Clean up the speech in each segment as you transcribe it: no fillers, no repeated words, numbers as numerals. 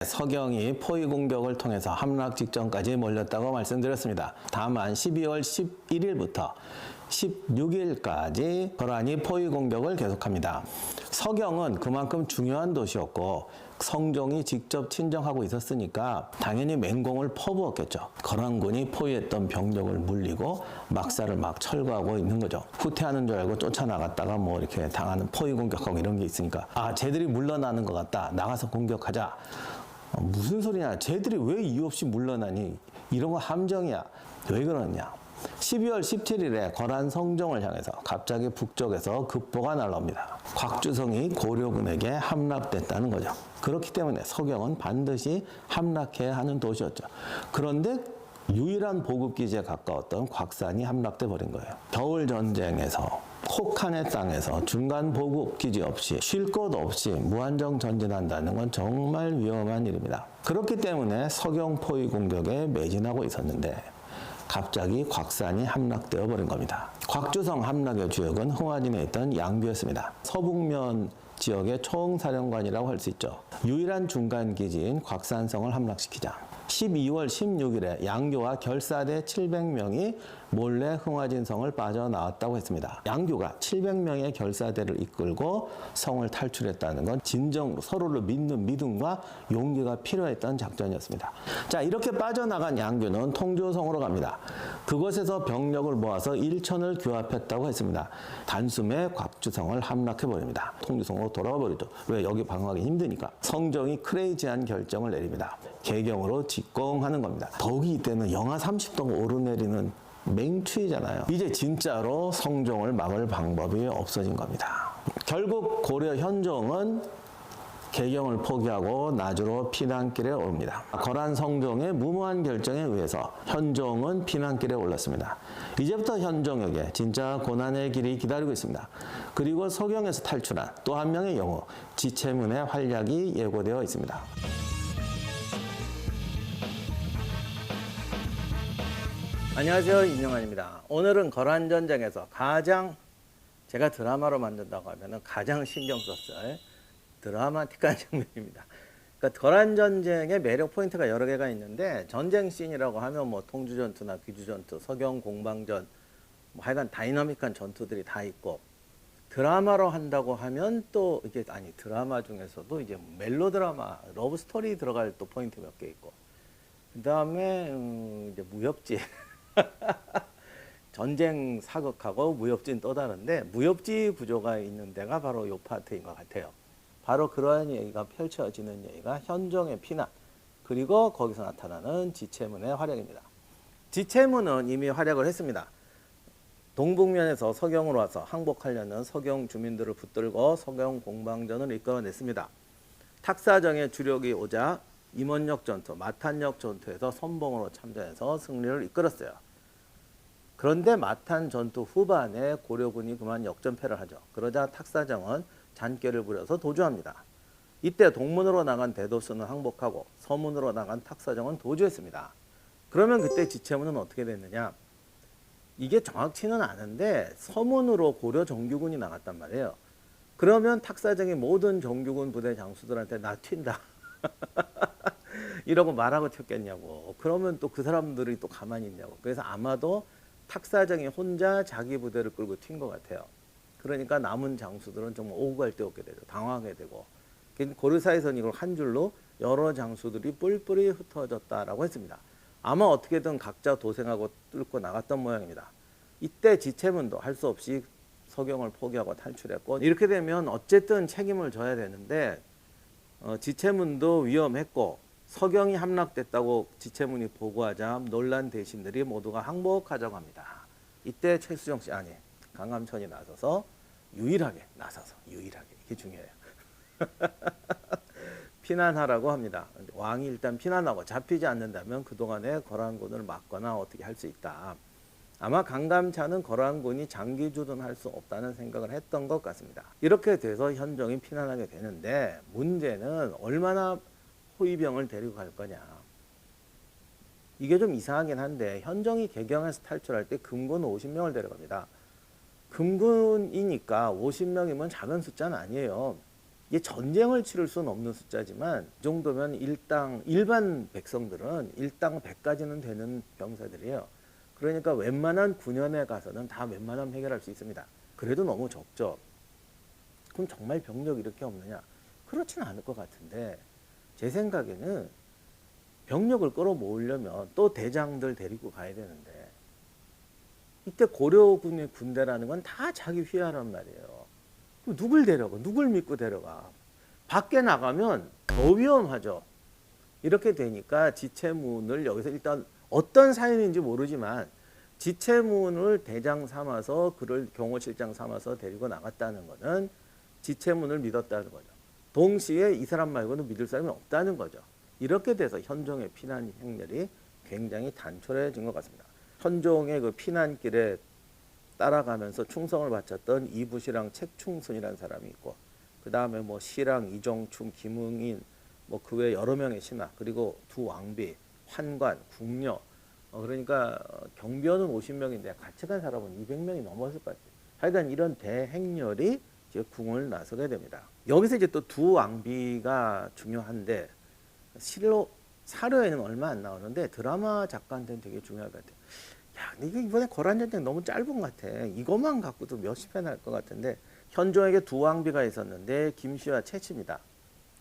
서경이 포위 공격을 통해서 함락 직전까지 몰렸다고 말씀드렸습니다. 다만 12월 11일부터 16일까지 거란이 포위 공격을 계속합니다. 서경은 그만큼 중요한 도시였고 성종이 직접 친정하고 있었으니까 당연히 맹공을 퍼부었겠죠. 거란군이 포위했던 병력을 물리고 막사를 막 철거하고 있는 거죠. 후퇴하는 줄 알고 쫓아나갔다가 뭐 이렇게 당하는 포위 공격하고 이런 게 있으니까 쟤들이 물러나는 것 같다. 나가서 공격하자. 무슨 소리냐. 쟤들이 왜 이유 없이 물러나니. 이런 거 함정이야. 왜 그러냐. 12월 17일에 거란 성종을 향해서 갑자기 북쪽에서 급보가 날라옵니다. 곽주성이 고려군에게 함락됐다는 거죠. 그렇기 때문에 서경은 반드시 함락해야 하는 도시였죠. 그런데 유일한 보급기지에 가까웠던 곽산이 함락돼 버린 거예요. 겨울전쟁에서 혹한의 땅에서 중간 보급기지 없이 쉴 곳 없이 무한정 전진한다는 건 정말 위험한 일입니다. 그렇기 때문에 서경 포위 공격에 매진하고 있었는데 갑자기 곽산이 함락되어 버린 겁니다. 곽주성 함락의 주역은 흥화진에 있던 양규였습니다. 서북면 지역의 총사령관이라고 할 수 있죠. 유일한 중간기지인 곽산성을 함락시키자 12월 16일에 양교와 결사대 700명이 몰래 흥화진성을 빠져나왔다고 했습니다. 양교가 700명의 결사대를 이끌고 성을 탈출했다는 건 진정으로 서로를 믿는 믿음과 용기가 필요했던 작전이었습니다. 자, 이렇게 빠져나간 양교는 통조성으로 갑니다. 그곳에서 병력을 모아서 일천을 규합했다고 했습니다. 단숨에 곽주성을 함락해버립니다. 통조성으로 돌아와 버리죠. 왜? 여기 방어하기 힘드니까. 성종이 크레이지한 결정을 내립니다. 개경으로 직공하는 겁니다. 더욱이 이때는 영하 30도가 오르내리는 맹추위잖아요. 이제 진짜로 성종을 막을 방법이 없어진 겁니다. 결국 고려 현종은 개경을 포기하고 나주로 피난길에 오릅니다. 거란 성종의 무모한 결정에 의해서 현종은 피난길에 올랐습니다. 이제부터 현종에게 진짜 고난의 길이 기다리고 있습니다. 그리고 서경에서 탈출한 또 한 명의 영웅 지체문의 활약이 예고되어 있습니다. 안녕하세요, 임영환입니다. 오늘은 거란전쟁에서 가장 제가 드라마로 만든다고 하면 가장 신경 썼을 드라마틱한 장면입니다. 그러니까 거란전쟁의 매력 포인트가 여러 개가 있는데 전쟁 씬이라고 하면 뭐 통주전투나 귀주전투, 서경 공방전 뭐 하여간 다이나믹한 전투들이 다 있고 드라마로 한다고 하면 또 이게 드라마 중에서도 이제 멜로드라마, 러브스토리 들어갈 또 포인트 몇 개 있고 그 다음에 이제 무협지 전쟁 사극하고 무협지는 또 다른데 무협지 구조가 있는 데가 바로 이 파트인 것 같아요. 바로 그러한 얘기가 펼쳐지는 얘기가 현종의 피난 그리고 거기서 나타나는 지체문의 활약입니다. 지체문은 이미 활약을 했습니다. 동북면에서 서경으로 와서 항복하려는 서경 주민들을 붙들고 서경 공방전을 이끌어냈습니다. 탁사정의 주력이 오자 임원역 전투, 마탄역 전투에서 선봉으로 참전해서 승리를 이끌었어요. 그런데 마탄 전투 후반에 고려군이 그만 역전패를 하죠. 그러자 탁사정은 잔꾀를 부려서 도주합니다. 이때 동문으로 나간 대도수는 항복하고 서문으로 나간 탁사정은 도주했습니다. 그러면 그때 지체문은 어떻게 됐느냐? 이게 정확치는 않은데 서문으로 고려 정규군이 나갔단 말이에요. 그러면 탁사정이 모든 정규군 부대 장수들한테 나 튄다. 이러고 말하고 튀었겠냐고. 그러면 또 그 사람들이 또 가만히 있냐고. 그래서 아마도 탁사정이 혼자 자기 부대를 끌고 튄 것 같아요. 그러니까 남은 장수들은 정말 오고 갈 데 없게 되죠. 당황하게 되고. 고려사에서는 이걸 한 줄로 여러 장수들이 뿔뿔이 흩어졌다라고 했습니다. 아마 어떻게든 각자 도생하고 뚫고 나갔던 모양입니다. 이때 지체문도 할 수 없이 서경을 포기하고 탈출했고 이렇게 되면 어쨌든 책임을 져야 되는데 지체문도 위험했고 서경이 함락됐다고 지체문이 보고하자 놀란 대신들이 모두가 항복하자고 합니다. 이때 최수종 씨 강감천이 나서서 유일하게 이게 중요해요. 피난하라고 합니다. 왕이 일단 피난하고 잡히지 않는다면 그동안에 거란군을 막거나 어떻게 할 수 있다. 아마 강감찬은 거란군이 장기주둔 할 수 없다는 생각을 했던 것 같습니다. 이렇게 돼서 현종이 피난하게 되는데 문제는 얼마나 호위병을 데리고 갈 거냐. 이게 좀 이상하긴 한데 현종이 개경에서 탈출할 때 금군 50명을 데려갑니다. 금군이니까 50명이면 작은 숫자는 아니에요. 이게 전쟁을 치를 수는 없는 숫자지만 이 정도면 일반 백성들은 일당 100까지는 되는 병사들이에요. 그러니까 웬만한 군연에 가서는 다 웬만하면 해결할 수 있습니다. 그래도 너무 적죠. 그럼 정말 병력이 이렇게 없느냐? 그렇지는 않을 것 같은데 제 생각에는 병력을 끌어모으려면 또 대장들 데리고 가야 되는데 이때 고려군의 군대라는 건 다 자기 휘하란 말이에요. 그럼 누굴 데려가? 누굴 믿고 데려가? 밖에 나가면 더 위험하죠. 이렇게 되니까 지체문을 여기서 일단 어떤 사연인지 모르지만 지체문을 대장 삼아서 그를 경호실장 삼아서 데리고 나갔다는 것은 지체문을 믿었다는 거죠. 동시에 이 사람 말고는 믿을 사람이 없다는 거죠. 이렇게 돼서 현종의 피난 행렬이 굉장히 단촐해진 것 같습니다. 현종의 그 피난길에 따라가면서 충성을 바쳤던 이부시랑 책충순이라는 사람이 있고, 그 다음에 뭐 시랑, 이정충, 김응인, 뭐 그 외 여러 명의 신하, 그리고 두 왕비, 환관, 궁녀, 그러니까 경비원은 50명인데 같이 간 사람은 200명이 넘었을 것 같아요. 하여간 이런 대행렬이 이제 궁을 나서게 됩니다. 여기서 이제 또 두 왕비가 중요한데 사료에는 얼마 안 나오는데 드라마 작가한테는 되게 중요할 것 같아요. 야, 이게 이번에 거란전쟁 너무 짧은 것 같아. 이것만 갖고도 몇십 회 날 것 같은데 현종에게 두 왕비가 있었는데 김씨와 채치입니다.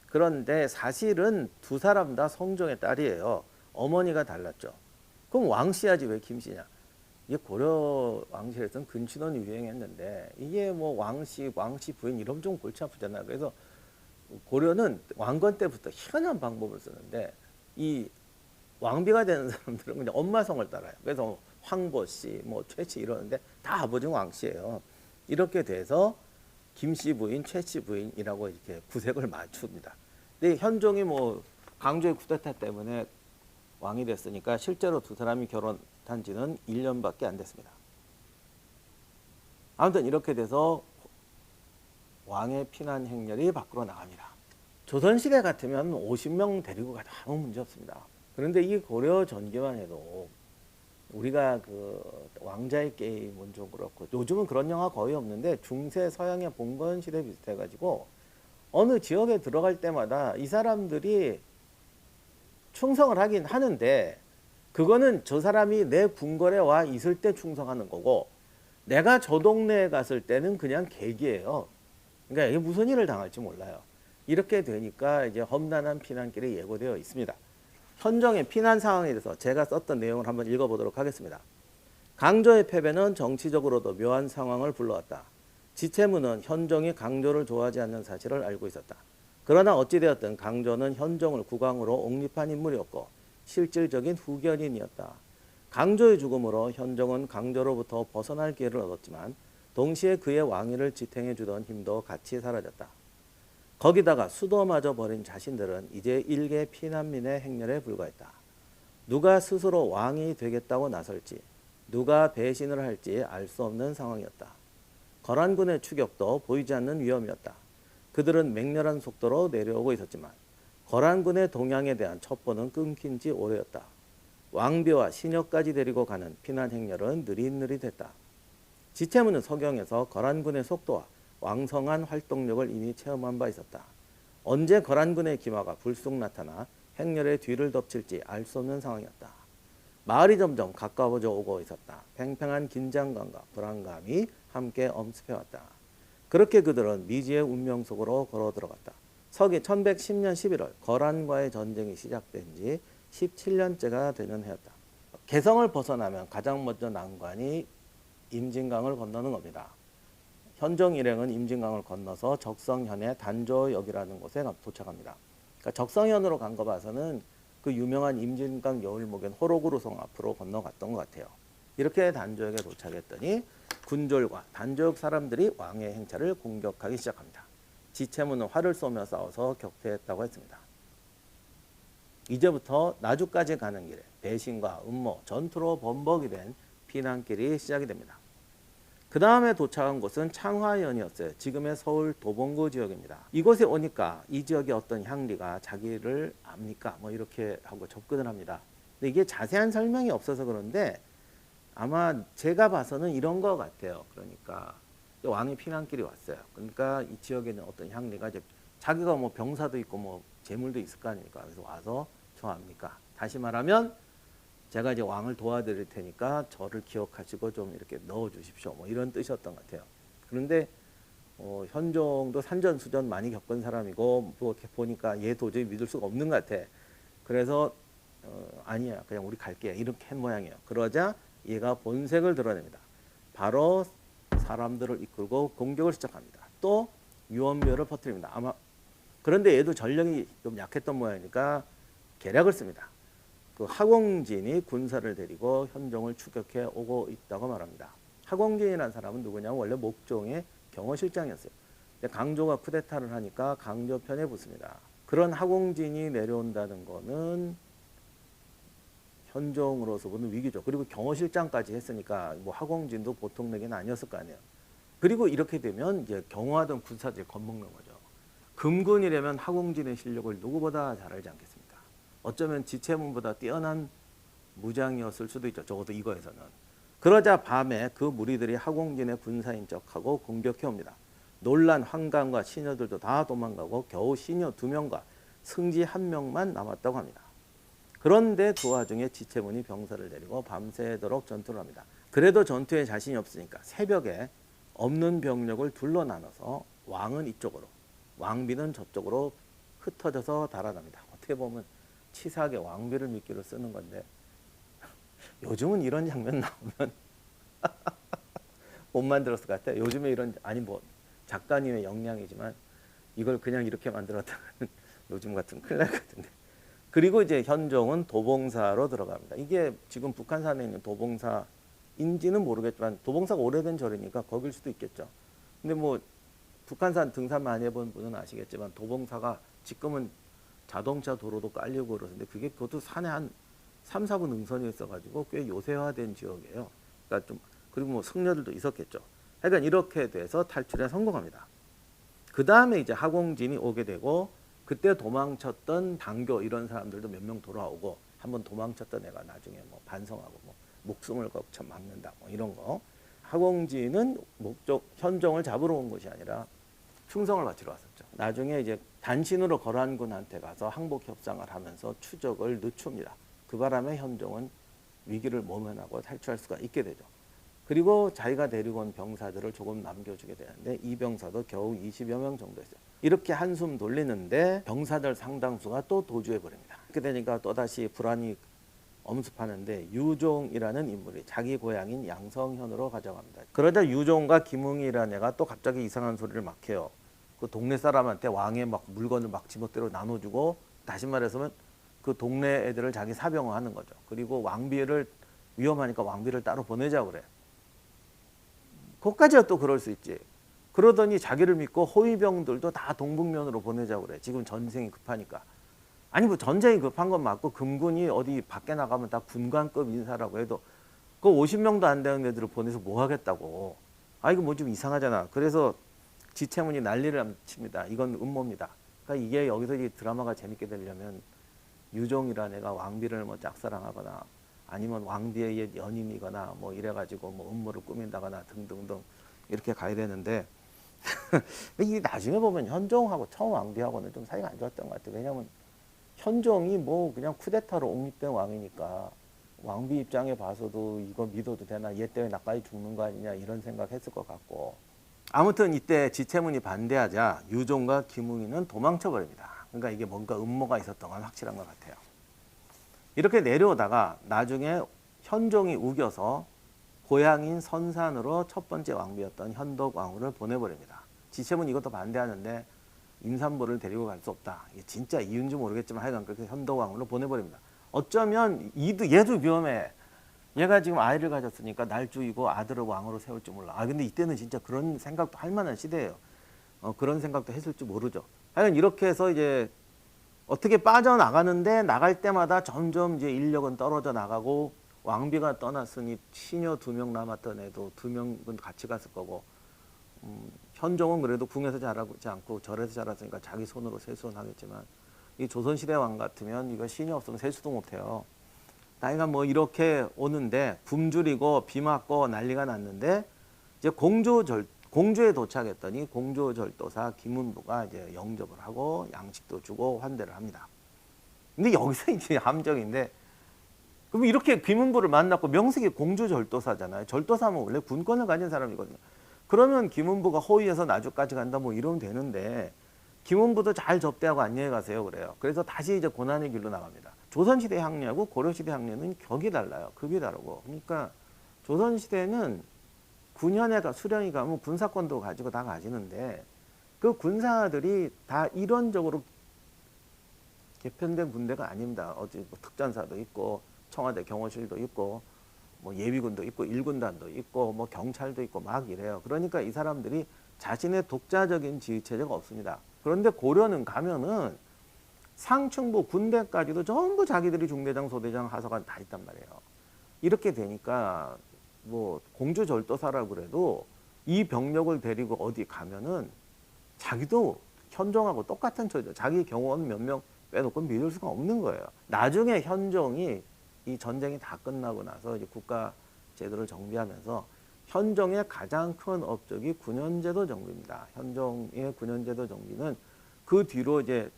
그런데 사실은 두 사람 다 성종의 딸이에요. 어머니가 달랐죠. 그럼 왕씨야지 왜 김씨냐? 이게 고려 왕실에서는 근친혼이 유행했는데 이게 뭐 왕씨 부인 이러면 좀 골치 아프잖아요. 그래서 고려는 왕건 때부터 희한한 방법을 쓰는데 이 왕비가 되는 사람들은 그냥 엄마 성을 따라요. 그래서 황보씨, 뭐 최씨 이러는데 다 아버지 왕씨예요. 이렇게 돼서 김씨 부인, 최씨 부인이라고 이렇게 구색을 맞춥니다. 근데 현종이 뭐 강조의 쿠데타 때문에 왕이 됐으니까 실제로 두 사람이 결혼한 지는 1년밖에 안 됐습니다. 아무튼 이렇게 돼서 왕의 피난 행렬이 밖으로 나갑니다. 조선시대 같으면 50명 데리고 가도 아무 문제 없습니다. 그런데 이 고려 전기만 해도 우리가 그 왕자의 게임은 좀 그렇고 요즘은 그런 영화 거의 없는데 중세 서양의 봉건 시대 비슷해가지고 어느 지역에 들어갈 때마다 이 사람들이 충성을 하긴 하는데 그거는 저 사람이 내 궁궐에 와 있을 때 충성하는 거고 내가 저 동네에 갔을 때는 그냥 계기예요. 그러니까 이게 무슨 일을 당할지 몰라요. 이렇게 되니까 이제 험난한 피난길이 예고되어 있습니다. 현종의 피난 상황에 대해서 제가 썼던 내용을 한번 읽어보도록 하겠습니다. 강조의 패배는 정치적으로도 묘한 상황을 불러왔다. 지체문은 현종이 강조를 좋아하지 않는 사실을 알고 있었다. 그러나 어찌되었든 강조는 현종을 국왕으로 옹립한 인물이었고 실질적인 후견인이었다. 강조의 죽음으로 현종은 강조로부터 벗어날 기회를 얻었지만 동시에 그의 왕위를 지탱해 주던 힘도 같이 사라졌다. 거기다가 수도마저 버린 자신들은 이제 일개 피난민의 행렬에 불과했다. 누가 스스로 왕이 되겠다고 나설지 누가 배신을 할지 알 수 없는 상황이었다. 거란군의 추격도 보이지 않는 위험이었다. 그들은 맹렬한 속도로 내려오고 있었지만 거란군의 동향에 대한 첩보는 끊긴 지 오래였다. 왕비와 시녀까지 데리고 가는 피난 행렬은 느릿느릿했다. 지체문은 서경에서 거란군의 속도와 왕성한 활동력을 이미 체험한 바 있었다. 언제 거란군의 기마가 불쑥 나타나 행렬의 뒤를 덮칠지 알 수 없는 상황이었다. 마을이 점점 가까워져 오고 있었다. 팽팽한 긴장감과 불안감이 함께 엄습해왔다. 그렇게 그들은 미지의 운명 속으로 걸어 들어갔다. 서기 1110년 11월 거란과의 전쟁이 시작된 지 17년째가 되는 해였다. 개성을 벗어나면 가장 먼저 난관이 임진강을 건너는 겁니다. 현종 일행은 임진강을 건너서 적성현의 단조역이라는 곳에 도착합니다. 그러니까 적성현으로 간 거 봐서는 그 유명한 임진강 여울목엔 호로구르성 앞으로 건너갔던 것 같아요. 이렇게 단조역에 도착했더니 군졸과 단조역 사람들이 왕의 행차를 공격하기 시작합니다. 지체문은 활을 쏘며 싸워서 격퇴했다고 했습니다. 이제부터 나주까지 가는 길에 배신과 음모, 전투로 범벅이 된 피난길이 시작이 됩니다. 그 다음에 도착한 곳은 창화현이었어요. 지금의 서울 도봉구 지역입니다. 이곳에 오니까 이 지역의 어떤 향리가 자기를 압니까? 뭐 이렇게 하고 접근을 합니다. 근데 이게 자세한 설명이 없어서 그런데 아마 제가 봐서는 이런 것 같아요. 그러니까 왕의 피난길이 왔어요. 그러니까 이 지역에는 어떤 향리가 이제 자기가 뭐 병사도 있고 뭐 재물도 있을 거 아닙니까? 그래서 와서 청합니까? 다시 말하면 제가 이제 왕을 도와드릴 테니까 저를 기억하시고 좀 이렇게 넣어주십시오. 뭐 이런 뜻이었던 것 같아요. 그런데 현종도 산전수전 많이 겪은 사람이고 뭐 이렇게 보니까 얘 도저히 믿을 수가 없는 것 같아. 그래서 아니야, 그냥 우리 갈게, 이렇게 한 모양이에요. 그러자 얘가 본색을 드러냅니다. 바로 사람들을 이끌고 공격을 시작합니다. 또 유언묘를 퍼뜨립니다. 아마 그런데 얘도 전령이 좀 약했던 모양이니까 계략을 씁니다. 그 하공진이 군사를 데리고 현종을 추격해 오고 있다고 말합니다. 하공진이라는 사람은 누구냐면 원래 목종의 경호실장이었어요. 근데 강조가 쿠데타를 하니까 강조 편에 붙습니다. 그런 하공진이 내려온다는 거는 현종으로서 보는 위기죠. 그리고 경호실장까지 했으니까 뭐 하공진도 보통 내기는 아니었을 거 아니에요. 그리고 이렇게 되면 이제 경호하던 군사들이 겁먹는 거죠. 금군이라면 하공진의 실력을 누구보다 잘 알지 않겠습니까? 어쩌면 지체문보다 뛰어난 무장이었을 수도 있죠. 적어도 이거에서는. 그러자 밤에 그 무리들이 하공진의 군사인 척하고 공격해 옵니다. 놀란 환관과 시녀들도 다 도망가고 겨우 시녀 2명과 승지 1명만 남았다고 합니다. 그런데 그 와중에 지체문이 병사를 데리고 밤새도록 전투를 합니다. 그래도 전투에 자신이 없으니까 새벽에 없는 병력을 둘러 나눠서 왕은 이쪽으로, 왕비는 저쪽으로 흩어져서 달아납니다. 어떻게 보면 치사하게 왕비를 미끼로 쓰는 건데 요즘은 이런 장면 나오면 못 만들었을 것 같아요. 요즘에 이런, 아니 뭐 작가님의 역량이지만 이걸 그냥 이렇게 만들었다면 요즘 같은 큰일 날 것 같은데. 그리고 이제 현종은 도봉사로 들어갑니다. 이게 지금 북한산에 있는 도봉사인지는 모르겠지만 도봉사가 오래된 절이니까 거길 수도 있겠죠. 근데 뭐 북한산 등산 많이 해본 분은 아시겠지만 도봉사가 지금은 자동차 도로도 깔리고 그러는데 그게 그것도 산에 한 3, 4분 능선이 있어가지고 꽤 요새화된 지역이에요. 그러니까 좀, 그리고 뭐 승려들도 있었겠죠. 하여간 이렇게 돼서 탈출에 성공합니다. 그 다음에 이제 하공진이 오게 되고 그때 도망쳤던 당교 이런 사람들도 몇 명 돌아오고 한번 도망쳤던 애가 나중에 뭐 반성하고 뭐 목숨을 거쳐 막는다 뭐 이런 거. 하공진은 목적 현종을 잡으러 온 것이 아니라 충성을 바치러 왔었죠. 나중에 이제 단신으로 거란군한테 가서 항복 협상을 하면서 추적을 늦춥니다. 그 바람에 현종은 위기를 모면하고 탈출할 수가 있게 되죠. 그리고 자기가 데리고 온 병사들을 조금 남겨주게 되는데 이 병사도 겨우 20여 명 정도였어요. 이렇게 한숨 돌리는데 병사들 상당수가 또 도주해버립니다. 그렇게 되니까 또다시 불안이 엄습하는데 유종이라는 인물이 자기 고향인 양성현으로 가져갑니다. 그러자 유종과 김웅이라는 애가 또 갑자기 이상한 소리를 막 해요. 그 동네 사람한테 왕의 막 물건을 막 지멋대로 나눠주고, 다시 말해서는 그 동네 애들을 자기 사병화하는 거죠. 그리고 왕비를 위험하니까 왕비를 따로 보내자고 그래. 그것까지야 또 그럴 수 있지. 그러더니 자기를 믿고 호위병들도 다 동북면으로 보내자고 그래. 지금 전쟁이 급하니까. 아니 뭐 전쟁이 급한 건 맞고 금군이 어디 밖에 나가면 다 군관급 인사라고 해도 그 50명도 안 되는 애들을 보내서 뭐 하겠다고. 아 이거 뭐 좀 이상하잖아. 그래서 지체문이 난리를 칩니다. 이건 음모입니다. 그러니까 이게 여기서 이 드라마가 재밌게 되려면 유종이라는 애가 왕비를 뭐 짝사랑하거나 아니면 왕비의 연임이거나 뭐 이래가지고 뭐 음모를 꾸민다거나 등등등 이렇게 가야 되는데 이 나중에 보면 현종하고 처음 왕비하고는 좀 사이가 안 좋았던 것 같아요. 왜냐하면 현종이 뭐 그냥 쿠데타로 옹립된 왕이니까 왕비 입장에 봐서도 이거 믿어도 되나, 얘 때문에 나까지 죽는 거 아니냐 이런 생각했을 것 같고. 아무튼 이때 지체문이 반대하자 유종과 김웅이는 도망쳐 버립니다. 그러니까 이게 뭔가 음모가 있었던 건 확실한 것 같아요. 이렇게 내려오다가 나중에 현종이 우겨서 고향인 선산으로 첫 번째 왕비였던 현덕왕후를 보내버립니다. 지체문이 이것도 반대하는데 임산부를 데리고 갈 수 없다. 이게 진짜 이유인지 모르겠지만 하여간 그렇게 현덕왕후로 보내버립니다. 어쩌면 얘도 위험해. 얘가 지금 아이를 가졌으니까 날조이고 아들을 왕으로 세울 줄 몰라. 아 근데 이때는 진짜 그런 생각도 할 만한 시대예요. 그런 생각도 했을 줄 모르죠. 하여간 이렇게 해서 이제 어떻게 빠져나가는데 나갈 때마다 점점 이제 인력은 떨어져 나가고 왕비가 떠났으니 시녀 2명 남았던 애도 2명은 같이 갔을 거고, 현종은 그래도 궁에서 자라지 않고 절에서 자랐으니까 자기 손으로 세수는 하겠지만 이 조선시대 왕 같으면 이거 시녀 없으면 세수도 못해요. 나이가 뭐 이렇게 오는데 굶주리고 비 맞고 난리가 났는데 이제 공주에 도착했더니 공주절도사 김은부가 이제 영접을 하고 양식도 주고 환대를 합니다. 근데 여기서 이제 함정인데, 그럼 이렇게 김은부를 만났고 명색이 공주절도사잖아요. 절도사면 원래 군권을 가진 사람이거든요. 그러면 김은부가 호위해서 나주까지 간다 뭐 이러면 되는데, 김은부도 잘 접대하고 안녕히 가세요 그래요. 그래서 다시 이제 고난의 길로 나갑니다. 조선시대 향례하고 고려시대 향례는 격이 달라요. 급이 다르고. 그러니까 조선시대는 군현에 수령이 가면 군사권도 가지고 다 가지는데, 그 군사들이 다 이론적으로 개편된 군대가 아닙니다. 어디 뭐 특전사도 있고 청와대 경호실도 있고 뭐 예비군도 있고 일군단도 있고 뭐 경찰도 있고 막 이래요. 그러니까 이 사람들이 자신의 독자적인 지휘체제가 없습니다. 그런데 고려는 가면은 상층부 군대까지도 전부 자기들이 중대장, 소대장, 하사관 다 있단 말이에요. 이렇게 되니까 뭐 공주절도사라고 그래도 이 병력을 데리고 어디 가면은 자기도 현종하고 똑같은 처지죠. 자기 경호원 몇 명 빼놓고 믿을 수가 없는 거예요. 나중에 현종이 이 전쟁이 다 끝나고 나서 이제 국가 제도를 정비하면서 현종의 가장 큰 업적이 군현제도 정비입니다. 현종의 군현제도 정비는 그 뒤로 이제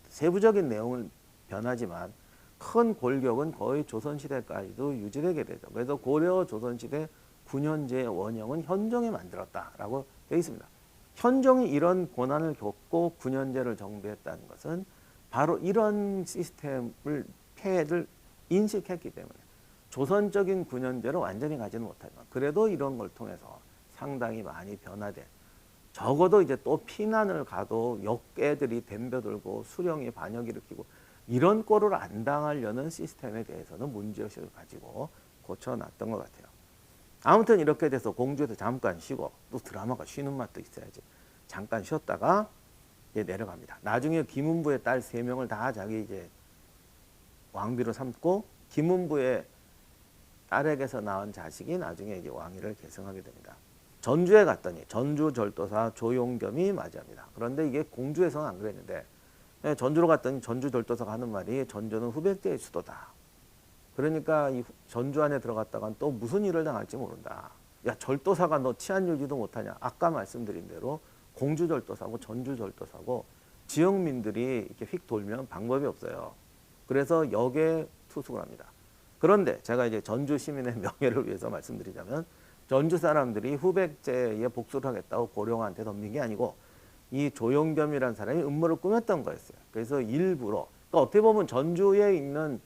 세부적인 내용은 변하지만 큰 골격은 거의 조선시대까지도 유지되게 되죠. 그래서 고려 조선시대 군현제의 원형은 현종이 만들었다라고 되어 있습니다. 현종이 이런 고난을 겪고 군현제를 정비했다는 것은 바로 이런 시스템을 폐해를 인식했기 때문에 조선적인 군현제로 완전히 가지는 못하지만 그래도 이런 걸 통해서 상당히 많이 변화된, 적어도 이제 또 피난을 가도 역애들이 덤벼들고 수령이 반역 일으키고 이런 꼴을 안 당하려는 시스템에 대해서는 문제의식을 가지고 고쳐놨던 것 같아요. 아무튼 이렇게 돼서 공주에서 잠깐 쉬고, 또 드라마가 쉬는 맛도 있어야지. 잠깐 쉬었다가 이제 내려갑니다. 나중에 김은부의 딸 3명을 다 자기 이제 왕비로 삼고, 김은부의 딸에게서 낳은 자식이 나중에 이제 왕위를 계승하게 됩니다. 전주에 갔더니 전주절도사 조용겸이 맞이합니다. 그런데 이게 공주에서는 안 그랬는데, 전주로 갔더니 전주절도사가 하는 말이 전주는 후백제의 수도다. 그러니까 이 전주 안에 들어갔다간 또 무슨 일을 당할지 모른다. 야, 절도사가 너 치안 유지도 못하냐. 아까 말씀드린 대로 공주절도사고 전주절도사고 지역민들이 이렇게 휙 돌면 방법이 없어요. 그래서 역에 투숙을 합니다. 그런데 제가 이제 전주 시민의 명예를 위해서 말씀드리자면, 전주 사람들이 후백제에 복수를 하겠다고 고령한테 덤빈 게 아니고 이 조용겸이라는 사람이 음모를 꾸몄던 거였어요. 그래서 일부러, 그러니까 어떻게 보면 전주에 있는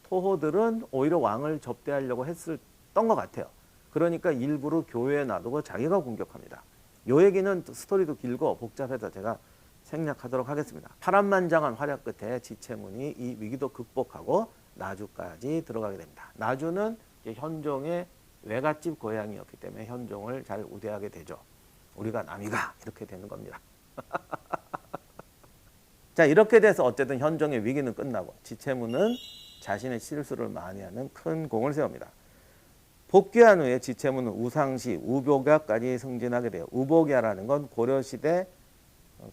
토호들은 오히려 왕을 접대하려고 했었던 것 같아요. 그러니까 일부러 교회에 놔두고 자기가 공격합니다. 요 얘기는 스토리도 길고 복잡해서 제가 생략하도록 하겠습니다. 파란만장한 활약 끝에 지체문이 이 위기도 극복하고 나주까지 들어가게 됩니다. 나주는 현종의 외갓집 고향이었기 때문에 현종을 잘 우대하게 되죠. 우리가 남이가 이렇게 되는 겁니다. 자, 이렇게 돼서 어쨌든 현종의 위기는 끝나고 지체문은 자신의 실수를 만회하는 큰 공을 세웁니다. 복귀한 후에 지체문은 우상시, 우복야까지 승진하게 돼요. 우복야라는 건 고려시대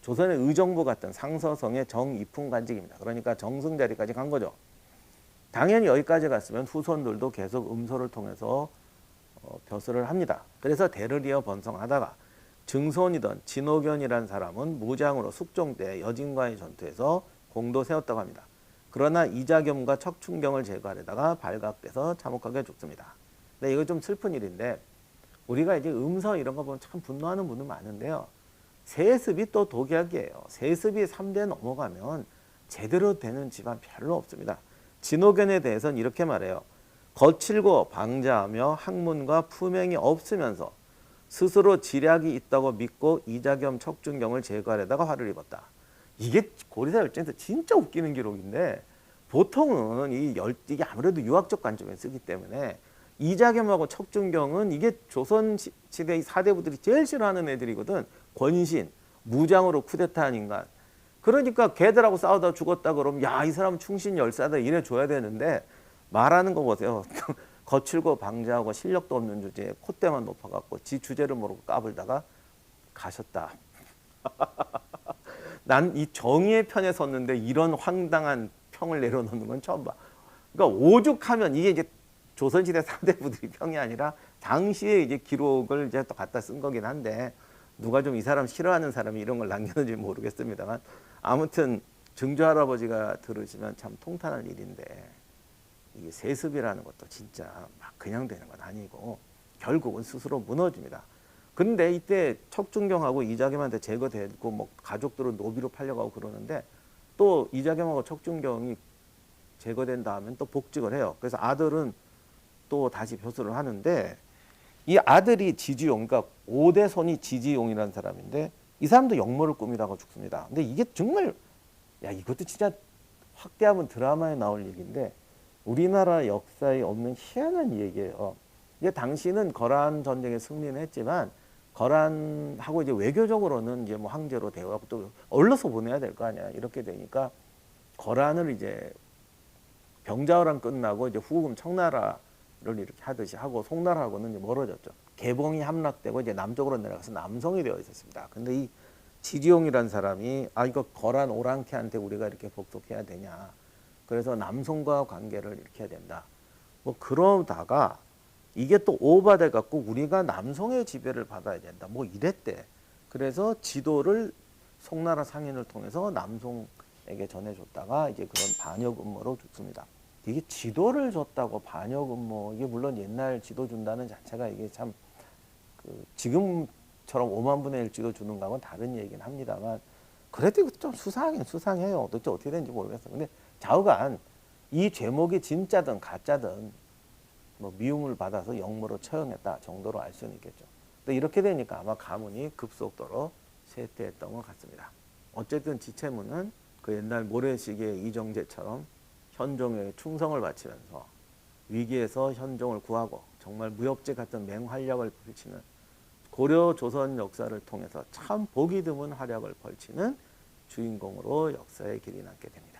조선의 의정부 같은 상서성의 정이품 관직입니다. 그러니까 정승 자리까지 간 거죠. 당연히 여기까지 갔으면 후손들도 계속 음소를 통해서 벼슬을 합니다. 그래서 대를 이어 번성하다가 증손이던 진호견이라는 사람은 무장으로 숙종 때 여진과의 전투에서 공도 세웠다고 합니다. 그러나 이자겸과 척춘경을 제거하려다가 발각돼서 참혹하게 죽습니다. 근데 이거 좀 슬픈 일인데, 우리가 이제 음서 이런 거 보면 참 분노하는 분들 많은데요. 세습이 또 독약이에요. 세습이 3대 넘어가면 제대로 되는 집안 별로 없습니다. 진호견에 대해서는 이렇게 말해요. 거칠고 방자하며 학문과 품행이 없으면서 스스로 지략이 있다고 믿고 이자겸 척준경을 제거하려다가 화를 입었다. 이게 고리사 열전에서 진짜 웃기는 기록인데, 보통은 이게 아무래도 유학적 관점에 쓰기 때문에 이자겸하고 척준경은 이게 조선시대의 사대부들이 제일 싫어하는 애들이거든. 권신, 무장으로 쿠데타한 인간. 그러니까 걔들하고 싸우다 죽었다 그러면 야, 이 사람 충신 열사다 이래 줘야 되는데, 말하는 거 보세요. 거칠고 방자하고 실력도 없는 주제에 콧대만 높아갖고 지 주제를 모르고 까불다가 가셨다. 난 이 정의의 편에 섰는데 이런 황당한 평을 내려놓는 건 처음 봐. 그러니까 오죽하면 이게 이제 조선시대 사대부들이 평이 아니라 당시에 이제 기록을 이제 또 갖다 쓴 거긴 한데 누가 좀 이 사람 싫어하는 사람이 이런 걸 남겼는지 모르겠습니다만 아무튼 증조 할아버지가 들으시면 참 통탄할 일인데 이게 세습이라는 것도 진짜 막 그냥 되는 건 아니고 결국은 스스로 무너집니다. 근데 이때 척준경하고 이자겸한테 제거되고 뭐 가족들은 노비로 팔려가고 그러는데 또 이자겸하고 척준경이 제거된 다음엔 또 복직을 해요. 그래서 아들은 또 다시 벼슬을 하는데 이 아들이 지지용, 그러니까 5대 손이 지지용이라는 사람인데 이 사람도 역모를 꾸미다가 죽습니다. 근데 이게 정말 야 이것도 진짜 확대하면 드라마에 나올 얘기인데 우리나라 역사에 없는 희한한 얘기예요. 이게 당시는 거란 전쟁에 승리는 했지만 거란하고 이제 외교적으로는 이제 뭐 황제로 대우하고 또 얼러서 보내야 될 거 아니야. 이렇게 되니까 거란을 이제 병자호란 끝나고 이제 후금 청나라를 이렇게 하듯이 하고 송나라하고는 이제 멀어졌죠. 개봉이 함락되고 이제 남쪽으로 내려가서 남성이 되어 있었습니다. 근데 이 지지용이라는 사람이 아 이거 거란 오랑캐한테 우리가 이렇게 복속해야 되냐. 그래서 남성과 관계를 이렇게 해야 된다. 뭐 그러다가 이게 또 오버돼 갖고 우리가 남성의 지배를 받아야 된다. 뭐 이랬대. 그래서 지도를 송나라 상인을 통해서 남성에게 전해줬다가 이제 그런 반역 음모로 죽습니다. 이게 지도를 줬다고 반역 음모, 이게 물론 옛날 지도 준다는 자체가 이게 참 그 지금처럼 5만 분의 1 지도 주는 거하고는 다른 얘기긴 합니다만 그래도 이것도 좀 수상하긴 수상해요. 도대체 어떻게 되는지 모르겠어요. 근데 좌우간 이 죄목이 진짜든 가짜든 뭐 미움을 받아서 역모로 처형했다 정도로 알 수는 있겠죠. 근데 이렇게 되니까 아마 가문이 급속도로 쇠퇴했던 것 같습니다. 어쨌든 지체문은 그 옛날 모래시계 이정재처럼 현종에 충성을 바치면서 위기에서 현종을 구하고 정말 무협지 같은 맹활약을 펼치는 고려 조선 역사를 통해서 참 보기 드문 활약을 펼치는 주인공으로 역사의 길이 남게 됩니다.